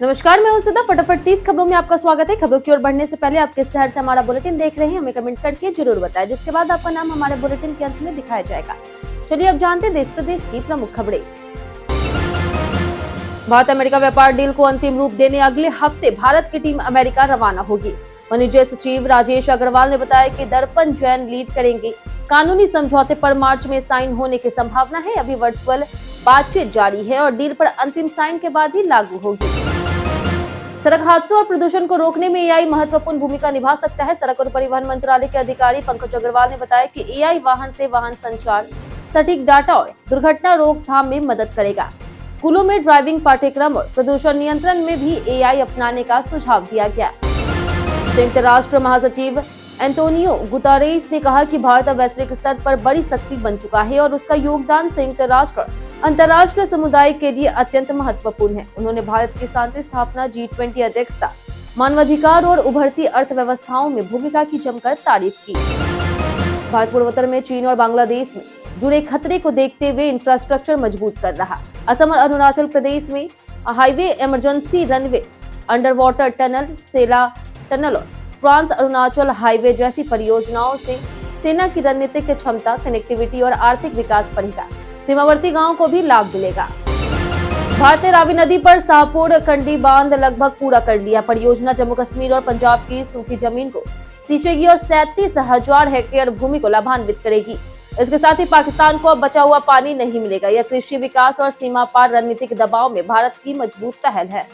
नमस्कार, मैं हूं सुधा। फटाफट 30 खबरों में आपका स्वागत है। खबरों की ओर बढ़ने से पहले आप किस शहर से हमारा बुलेटिन देख रहे हैं हमें कमेंट करके जरूर बताएं, जिसके बाद आपका नाम हमारे बुलेटिन के अंत में दिखाया जाएगा। चलिए अब जानते हैं देश प्रदेश की प्रमुख खबरें। भारत अमेरिका व्यापार डील को अंतिम रूप देने अगले हफ्ते भारत की टीम अमेरिका रवाना होगी। वाणिज्य सचिव राजेश अग्रवाल ने बताया कि दर्पण जैन लीड करेंगे। कानूनी समझौते पर मार्च में साइन होने की संभावना है। अभी वर्चुअल बातचीत जारी है और डील पर अंतिम साइन के बाद ही लागू होगी। सड़क हादसों और प्रदूषण को रोकने में एआई महत्वपूर्ण भूमिका निभा सकता है। सड़क और परिवहन मंत्रालय के अधिकारी पंकज अग्रवाल ने बताया कि एआई वाहन से वाहन संचार, सटीक डाटा और दुर्घटना रोकथाम में मदद करेगा। स्कूलों में ड्राइविंग पाठ्यक्रम और प्रदूषण नियंत्रण में भी एआई अपनाने का सुझाव दिया गया। संयुक्त राष्ट्र महासचिव एंटोनियो गुतेरेस ने कहा कि भारत अब वैश्विक स्तर पर बड़ी शक्ति बन चुका है और उसका योगदान संयुक्त राष्ट्र अंतर्राष्ट्रीय समुदाय के लिए अत्यंत महत्वपूर्ण है। उन्होंने भारत की शांति स्थापना, G20 अध्यक्षता, मानवाधिकार और उभरती अर्थव्यवस्थाओं में भूमिका की जमकर तारीफ की। भारत पूर्वोत्तर में चीन और बांग्लादेश में जुड़े खतरे को देखते हुए इंफ्रास्ट्रक्चर मजबूत कर रहा। असम और अरुणाचल प्रदेश में highway, emergency runway, under water tunnel, Sela tunnel और फ्रांस अरुणाचल हाईवे जैसी परियोजनाओं से सेना की रणनीतिक क्षमता, कनेक्टिविटी और आर्थिक विकास बढ़ेगा। सीमावर्ती गांवों को भी लाभ मिलेगा। भारत ने रावी नदी पर शाहपुर कंडी बांध लगभग पूरा कर लिया। परियोजना जम्मू कश्मीर और पंजाब की सूखी जमीन को सींचेगी और 37,000 हेक्टेयर भूमि को लाभान्वित करेगी। इसके साथ ही पाकिस्तान को अब बचा हुआ पानी नहीं मिलेगा। यह कृषि विकास और सीमा पार रणनीतिक दबाव में भारत की मजबूत पहल है।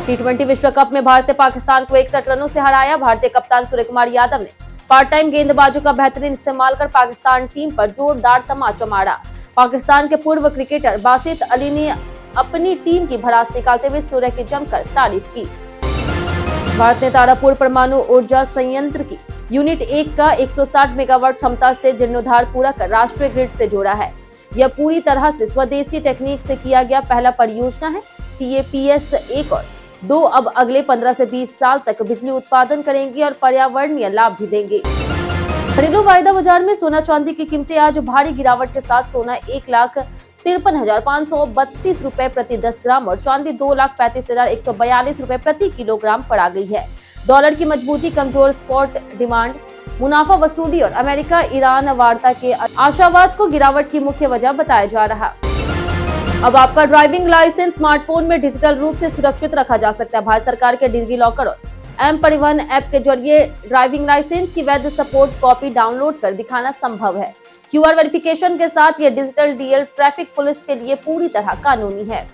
T20 विश्व कप में भारत ने पाकिस्तान को 61 रनों से हराया। भारतीय कप्तान सूर्य कुमार यादव ने पार्ट टाइम गेंदबाजों का बेहतरीन इस्तेमाल कर पाकिस्तान टीम पर जोरदार तमाचा मारा। पाकिस्तान के पूर्व क्रिकेटर बासित अली ने अपनी टीम की भड़ास निकालते हुए सूर्य की जमकर तारीफ की। भारत ने तारापुर परमाणु ऊर्जा संयंत्र की यूनिट 1 का 160 मेगावाट क्षमता से जीर्णोद्धार पूरा कर राष्ट्रीय ग्रिड से जोड़ा है। यह पूरी तरह से स्वदेशी टेक्निक से किया गया पहला परियोजना है। TAPS 1 और 2 अब अगले 15 से 20 साल तक बिजली उत्पादन करेंगी और पर्यावरणीय लाभ भी देंगे। घरेलू वायदा बाजार में सोना चांदी की कीमतें आज भारी गिरावट के साथ सोना 1,53,532 रुपए प्रति 10 ग्राम और चांदी 2,35,142 रुपए प्रति किलोग्राम पर आ गई है। डॉलर की मजबूती, कमजोर स्पॉट डिमांड, मुनाफा वसूली और अमेरिका ईरान वार्ता के आशावाद को गिरावट की मुख्य वजह बताया जा रहा। अब आपका ड्राइविंग लाइसेंस स्मार्टफोन में डिजिटल रूप से सुरक्षित रखा जा सकता है। भारत सरकार के डिजी लॉकर और एम परिवहन ऐप के जरिए ड्राइविंग लाइसेंस की वैध सपोर्ट कॉपी डाउनलोड कर दिखाना संभव है। QR वेरिफिकेशन के साथ ये डिजिटल डीएल ट्रैफिक पुलिस के लिए पूरी तरह कानूनी है।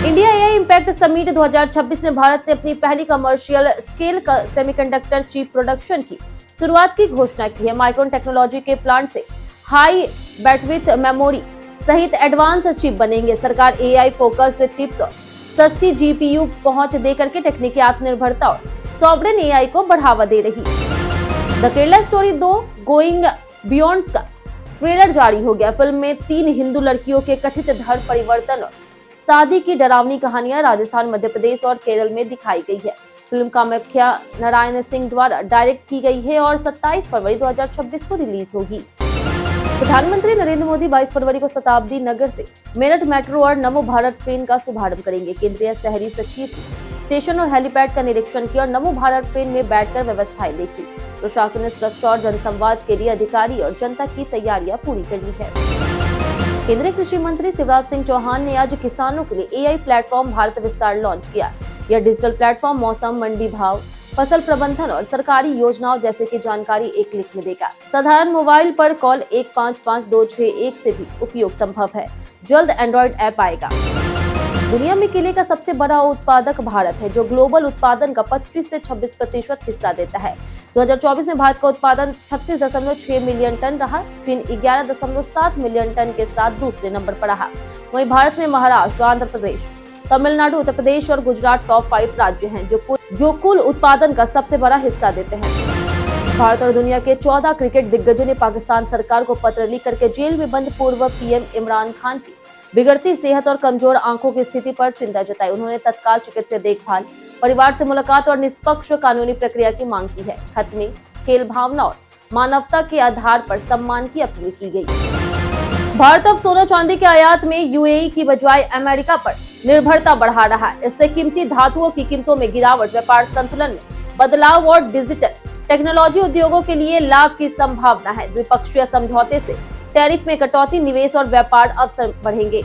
इंडिया एआई इम्पैक्ट समिट 2026 में भारत ने अपनी पहली commercial scale semiconductor chip production की शुरुआत की घोषणा की है। माइक्रोन टेक्नोलॉजी के प्लांट से हाई बैंडविड्थ मेमोरी सहित एडवांस चिप बनेंगे। सरकार एआई फोकस्ड चिप्स और सस्ती GPU पहुंच देकर के तकनीकी आत्मनिर्भरता और सॉवरेन एआई को बढ़ावा दे रही। The Kerala story 2 going beyond का ट्रेलर जारी हो गया। फिल्म में 3 हिंदू लड़कियों के कथित धर्म परिवर्तन और शादी की डरावनी कहानियां राजस्थान, मध्य प्रदेश और केरल में दिखाई गई है। फिल्म कामाख्या नारायण सिंह द्वारा डायरेक्ट की गई है और 27 फरवरी 2026 को रिलीज होगी। प्रधानमंत्री नरेंद्र मोदी 22 फरवरी को शताब्दी नगर से मेरठ मेट्रो और नमो भारत ट्रेन का शुभारंभ करेंगे। केंद्रीय शहरी सचिव स्टेशन और हेलीपैड का निरीक्षण किया और नमो भारत ट्रेन में बैठकर व्यवस्थाएं देखी। प्रशासन ने सुरक्षा और जनसंवाद के लिए अधिकारी और जनता की तैयारियां पूरी कर ली है। केंद्रीय कृषि मंत्री शिवराज सिंह चौहान ने आज किसानों के लिए एआई प्लेटफॉर्म भारत विस्तार लॉन्च किया। यह डिजिटल प्लेटफॉर्म मौसम, मंडी भाव, फसल प्रबंधन और सरकारी योजनाओं जैसे की जानकारी एक क्लिक में देगा। साधारण मोबाइल पर कॉल 155261 से भी उपयोग संभव है। जल्द एंड्रॉइड ऐप आएगा। दुनिया में केले का सबसे बड़ा उत्पादक भारत है, जो ग्लोबल उत्पादन का 25 से 26% हिस्सा देता है। 2024 में भारत का उत्पादन 36.6 मिलियन टन रहा। चीन 11.7 मिलियन टन के साथ दूसरे नंबर पर रहा। वहीं भारत में महाराष्ट्र, आंध्र प्रदेश, तमिलनाडु, उत्तर प्रदेश और गुजरात टॉप 5 राज्य हैं जो कुल उत्पादन का सबसे बड़ा हिस्सा देते हैं। भारत और दुनिया के 14 क्रिकेट दिग्गजों ने पाकिस्तान सरकार को पत्र लिख करके जेल में बंद पूर्व PM इमरान खान की बिगड़ती सेहत और कमजोर आंखों की स्थिति पर चिंता जताई। उन्होंने तत्काल चिकित्सीय देखभाल, परिवार से मुलाकात और निष्पक्ष कानूनी प्रक्रिया की मांग की है। खत में खेल भावना और मानवता के आधार पर सम्मान की अपील की गई। भारत अब सोना चांदी के आयात में यूएई की बजाय अमेरिका पर निर्भरता बढ़ा रहा है। इससे कीमती धातुओं की कीमतों में गिरावट, व्यापार संतुलन में बदलाव और डिजिटल टेक्नोलॉजी उद्योगों के लिए लाभ की संभावना है। द्विपक्षीय समझौते से टैरिफ में कटौती, निवेश और व्यापार अवसर बढ़ेंगे।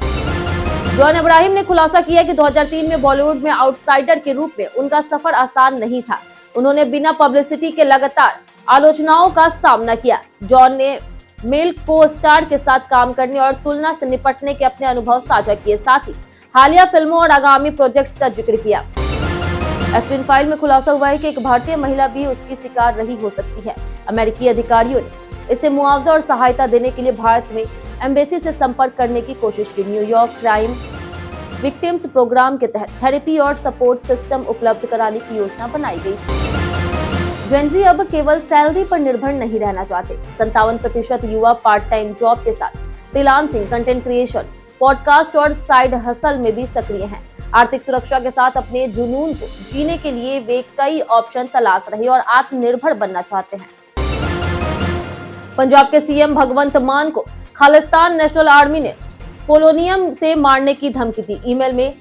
जॉन अब्राहिम ने खुलासा किया कि 2003 में बॉलीवुड में आउटसाइडर के रूप में उनका सफर आसान नहीं था। उन्होंने बिना पब्लिसिटी के लगातार आलोचनाओं का सामना किया। जॉन ने मेल को स्टार के साथ काम करने और तुलना से निपटने के अपने अनुभव साझा किए, साथ ही हालिया फिल्मों और आगामी प्रोजेक्ट्स का जिक्र किया। एप्स्टीन फाइल में खुलासा हुआ है कि एक भारतीय महिला भी उसकी शिकार रही हो सकती है। अमेरिकी अधिकारियों ने इसे मुआवजा और सहायता देने के लिए भारत में एम्बेसी से संपर्क करने की कोशिश की। न्यूयॉर्क क्राइम विक्टिम्स प्रोग्राम के तहत थेरेपी और सपोर्ट सिस्टम उपलब्ध कराने की योजना बनाई गई। जेनजी अब केवल सैलरी पर निर्भर नहीं रहना चाहते। 57% युवा पार्ट टाइम जॉब के साथ फ्रीलांसिंग, कंटेंट क्रिएशन, पॉडकास्ट और साइड हसल में भी सक्रिय हैं। आर्थिक सुरक्षा के साथ अपने जुनून को जीने के लिए वे कई ऑप्शन तलाश रहे और आत्मनिर्भर बनना चाहते हैं। पंजाब के सीएम भगवंत मान को खालिस्तान नेशनल आर्मी ने पोलोनियम से मारने की धमकी दी। ईमेल में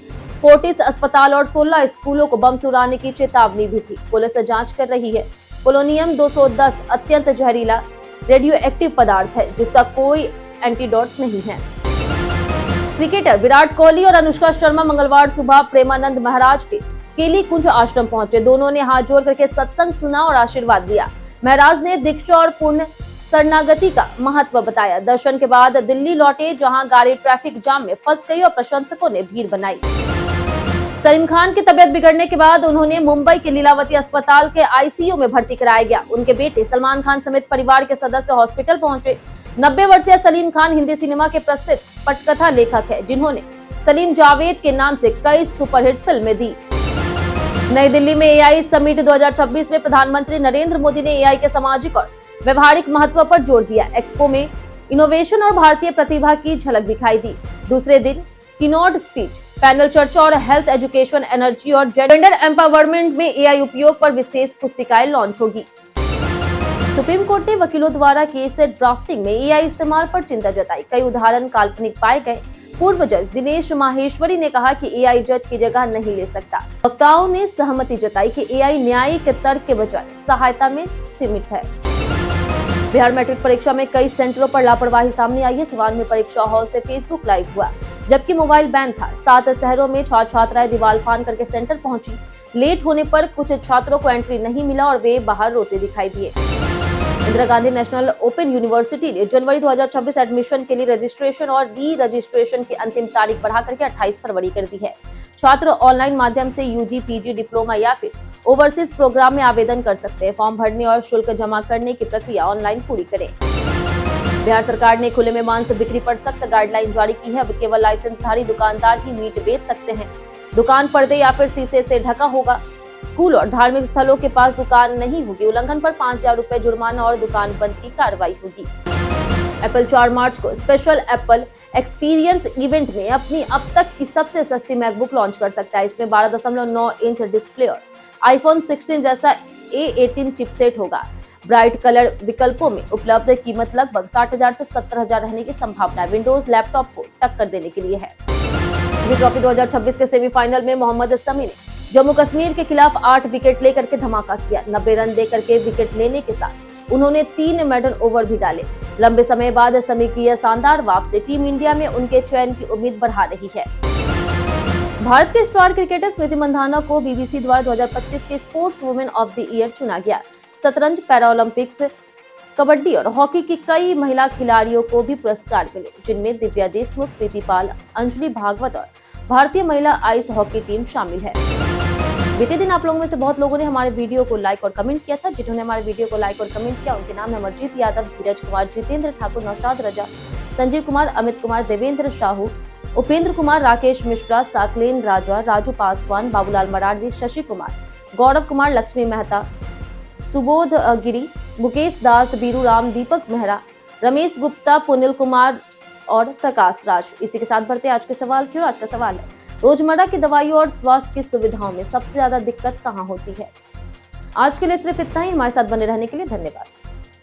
फोर्टिस अस्पताल और 16 स्कूलों को बम से उड़ाने की चेतावनी भी थी। पुलिस जांच कर रही है। पोलोनियम 210 अत्यंत जहरीला रेडियो एक्टिव पदार्थ है जिसका कोई एंटीडोट नहीं है। क्रिकेटर विराट कोहली और अनुष्का शर्मा मंगलवार सुबह प्रेमानंद महाराज के केली कुंज आश्रम पहुंचे। दोनों ने हाथ जोड़ करके सत्संग सुना और आशीर्वाद दिया। महाराज ने दीक्षा और पूर्ण शरणागति का महत्व बताया। दर्शन के बाद दिल्ली लौटे जहां गाड़ी ट्रैफिक जाम में फंस गई और प्रशंसकों ने भीड़ बनाई। सलीम खान की तबीयत बिगड़ने के बाद उन्होंने मुंबई के लीलावती अस्पताल के आईसीयू में भर्ती कराया गया। उनके बेटे सलमान खान समेत परिवार के सदस्य हॉस्पिटल पहुंचे। 90 वर्षीय सलीम खान हिंदी सिनेमा के प्रसिद्ध पटकथा लेखक है जिन्होंने सलीम जावेद के नाम से कई सुपरहिट फिल्में दी। नई दिल्ली में एआई समिट 2026 में प्रधानमंत्री नरेंद्र मोदी ने एआई के सामाजिक और व्यवहारिक महत्व पर जोर दिया। एक्सपो में इनोवेशन और भारतीय प्रतिभा की झलक दिखाई दी। दूसरे दिन कीनोट स्पीच, पैनल चर्चा और हेल्थ एजुकेशन, एनर्जी और जेंडर एम्पावरमेंट में एआई उपयोग पर विशेष पुस्तिकाएं लॉन्च होगी। सुप्रीम कोर्ट ने वकीलों द्वारा केस ड्राफ्टिंग में एआई इस्तेमाल पर चिंता जताई। कई उदाहरण काल्पनिक पाए गए। पूर्व जज दिनेश माहेश्वरी ने कहा कि एआई जज की जगह नहीं ले सकता। वक्ताओं ने सहमति जताई कि एआई न्यायिक तर्क के बजाय सहायता में सीमित है। बिहार मैट्रिक परीक्षा में कई सेंटरों पर लापरवाही सामने आई है। सिवान में परीक्षा हॉल से फेसबुक लाइव हुआ जबकि मोबाइल बैन था। 7 शहरों में छात्राएं दीवार फांद करके सेंटर पहुंची। लेट होने पर कुछ छात्रों को एंट्री नहीं मिला और वे बाहर रोते दिखाई दिए। Indira Gandhi national open university ने जनवरी 2026 एडमिशन के लिए रजिस्ट्रेशन और री रजिस्ट्रेशन की अंतिम तारीख बढ़ाकर के 28 फरवरी कर दी है। छात्र ऑनलाइन माध्यम से यूजी, पीजी, डिप्लोमा या फिर ओवरसीज प्रोग्राम में आवेदन कर सकते हैं। फॉर्म भरने और शुल्क जमा करने की प्रक्रिया ऑनलाइन पूरी करें। बिहार सरकार ने खुले में मांस बिक्री पर सख्त गाइडलाइन जारी की है। अब केवल लाइसेंसधारी दुकानदार ही मीट बेच सकते हैं। दुकान पर्दे या फिर शीशे से ढका होगा। स्कूल और धार्मिक स्थलों के पास दुकान नहीं होगी। उल्लंघन पर 5,000 रुपए जुर्माना और दुकान बंद की कार्रवाई होगी। एप्पल 4 मार्च को स्पेशल एप्पल एक्सपीरियंस इवेंट में अपनी अब तक की सबसे सस्ती मैकबुक लॉन्च कर सकता है। इसमें 12.9 इंच डिस्प्ले और आईफोन 16 जैसा A18 चिपसेट होगा। ब्राइट कलर विकल्पों में उपलब्ध कीमत लगभग 60,000 से 70,000 रहने की संभावना है। विंडोज लैपटॉप को टक्कर देने के लिए है। ट्रॉफी 2026 के सेमीफाइनल में मोहम्मद शमी ने जम्मू कश्मीर के खिलाफ 8 विकेट लेकर के धमाका किया। 90 रन देकर के विकेट लेने के साथ उन्होंने 3 मेडल ओवर भी डाले। लंबे समय बाद शमी की यह शानदार वापसी टीम इंडिया में उनके चयन की उम्मीद बढ़ा रही है। भारत के स्टार क्रिकेटर स्मृति मंधाना को बीबीसी द्वारा 2025 के sports women of the year चुना गया। शतरंज, पैरालंपिक्स, कबड्डी और हॉकी की कई महिला खिलाड़ियों को भी पुरस्कार मिले जिनमें दिव्या देशमुख, प्रीति पाल, अंजलि भागवत और भारतीय महिला आइस हॉकी टीम शामिल है। बीते दिन आप लोगों में से बहुत लोगों ने हमारे वीडियो को लाइक और कमेंट किया था। जिन्होंने हमारे वीडियो को लाइक और कमेंट किया उनके नाम है अमरजीत यादव, धीरज कुमार, जितेंद्र ठाकुर, नौशाद रजा, संजीव कुमार, अमित कुमार, देवेंद्र साहू, उपेंद्र कुमार, राकेश मिश्रा, साकलेन राजा, राजू पासवान, बाबूलाल मराठी, शशि कुमार, गौरव कुमार, लक्ष्मी मेहता, सुबोध गिरी, मुकेश दास, बीरू राम, दीपक मेहरा, रमेश गुप्ता, पुनिल कुमार और प्रकाश राज। इसी के साथ बढ़ते आज के सवाल की ओर। आज का सवाल है, रोजमर्रा की दवाइयों और स्वास्थ्य की सुविधाओं में सबसे ज्यादा दिक्कत कहाँ होती है? आज के लिए सिर्फ इतना ही। हमारे साथ बने रहने के लिए धन्यवाद।